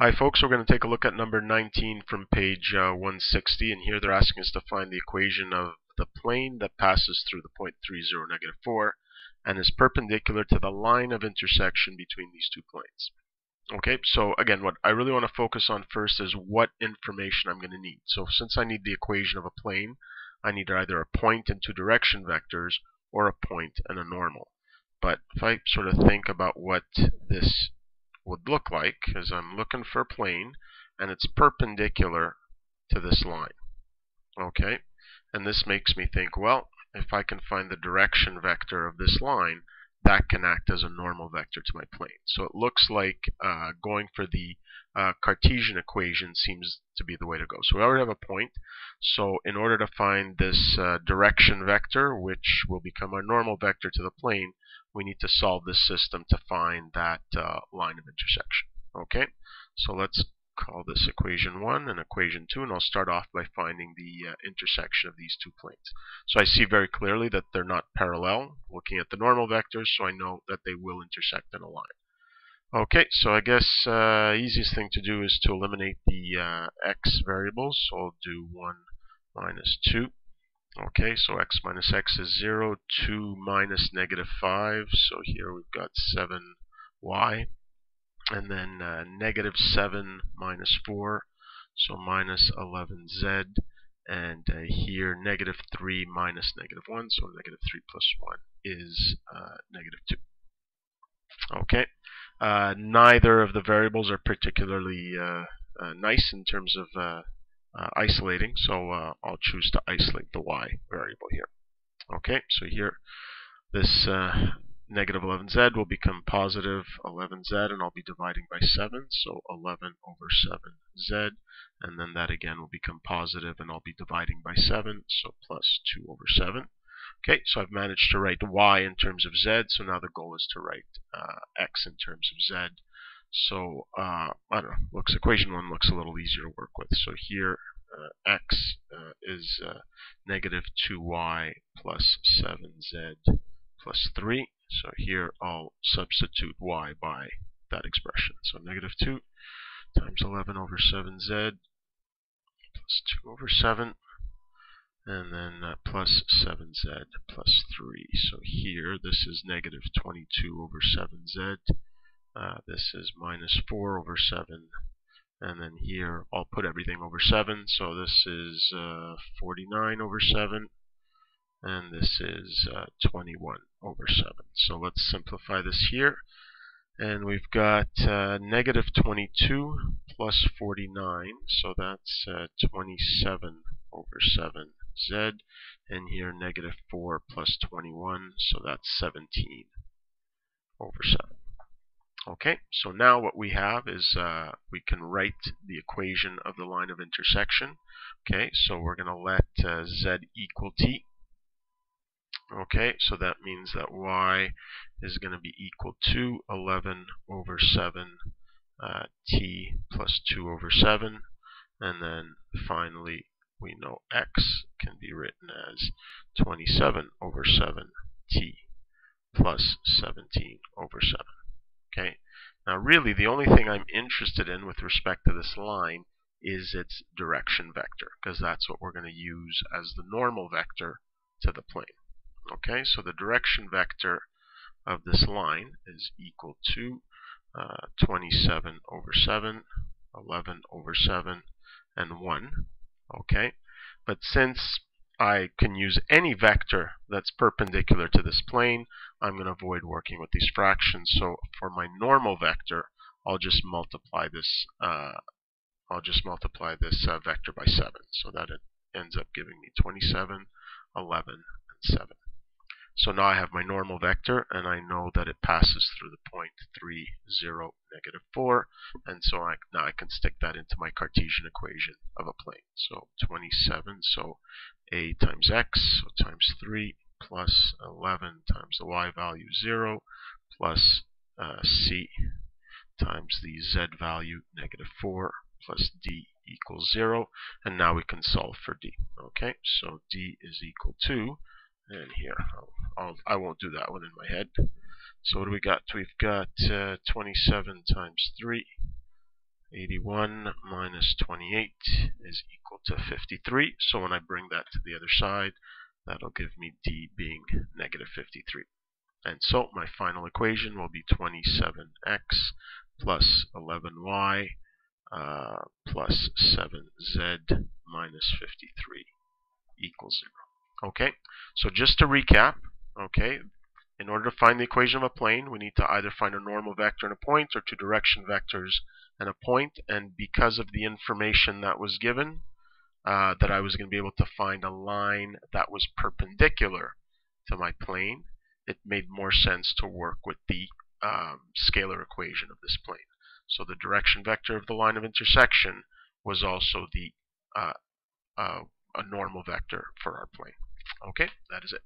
Hi folks, we're going to take a look at number 19 from page 160, and here they're asking us to find the equation of the plane that passes through the point 3, 0, -4 and is perpendicular to the line of intersection between these two planes. Okay, so again, what I really want to focus on first is what information I'm going to need. So since I need the equation of a plane, I need either a point and two direction vectors or a point and a normal. But if I sort of think about what this would look like, is I'm looking for a plane and it's perpendicular to this line. Okay, and this makes me think, well, if I can find the direction vector of this line, that can act as a normal vector to my plane. So it looks like going for the Cartesian equation seems to be the way to go. So we already have a point. So in order to find this direction vector, which will become our normal vector to the plane, we need to solve this system to find that line of intersection. Okay, so let's call this equation 1 and equation 2, and I'll start off by finding the intersection of these two planes. So I see very clearly that they're not parallel, looking at the normal vectors, so I know that they will intersect in a line. Okay, so I guess easiest thing to do is to eliminate the x variables, so I'll do 1 minus 2. Okay, so x minus x is 0, 2 minus -5, so here we've got 7y. And then -7 minus 4, so minus 11z, and here -3 minus -1, so -3 plus 1 is -2. Okay, neither of the variables are particularly nice in terms of isolating, so I'll choose to isolate the y variable here. Okay, so here this -11z will become positive 11z, and I'll be dividing by 7, so 11 over 7z, and then that again will become positive, and I'll be dividing by 7, so plus 2 over 7. Okay, so I've managed to write y in terms of z, so now the goal is to write x in terms of z. So, I don't know, equation 1 looks a little easier to work with. So here, x is -2y plus 7z plus 3. So here I'll substitute y by that expression. So -2 times 11 over 7z plus 2 over 7, and then plus 7z plus 3. So here this is -22 over 7z. This is minus 4 over 7. And then here I'll put everything over 7. So this is 49 over 7. And this is 21 over 7. So let's simplify this here. And we've got -22 plus 49. So that's 27 over 7z. And here -4 plus 21. So that's 17 over 7. Okay, so now what we have is we can write the equation of the line of intersection. Okay, so we're going to let z equal t. Okay, so that means that y is going to be equal to 11 over 7 t plus 2 over 7. And then finally, we know x can be written as 27 over 7 t plus 17 over 7. Okay. Now really the only thing I'm interested in with respect to this line is its direction vector, because that's what we're going to use as the normal vector to the plane. Okay, so the direction vector of this line is equal to 27 over 7, 11 over 7, and 1. Okay, but since I can use any vector that's perpendicular to this plane, I'm going to avoid working with these fractions. So for my normal vector, I'll just multiply this. Vector by 7, so that it ends up giving me 27, 11, and 7. So now I have my normal vector, and I know that it passes through the point 3, 0, -4, and so now I can stick that into my Cartesian equation of a plane. So 27, so a times x, so times 3, plus 11 times the y value 0, plus c times the z value -4, plus d equals 0, and now we can solve for d. Okay, so d is equal to, and here I won't do that one in my head. So what do we got? We've got 27 times 3 81 minus 28 is equal to 53. So when I bring that to the other side, that'll give me D being negative 53. And so my final equation will be 27x plus 11y plus 7z minus 53 equals 0. Okay, so just to recap, okay, in order to find the equation of a plane, we need to either find a normal vector and a point, or two direction vectors and a point. And because of the information that was given, that I was going to be able to find a line that was perpendicular to my plane, it made more sense to work with the scalar equation of this plane. So the direction vector of the line of intersection was also the a normal vector for our plane. Okay, that is it.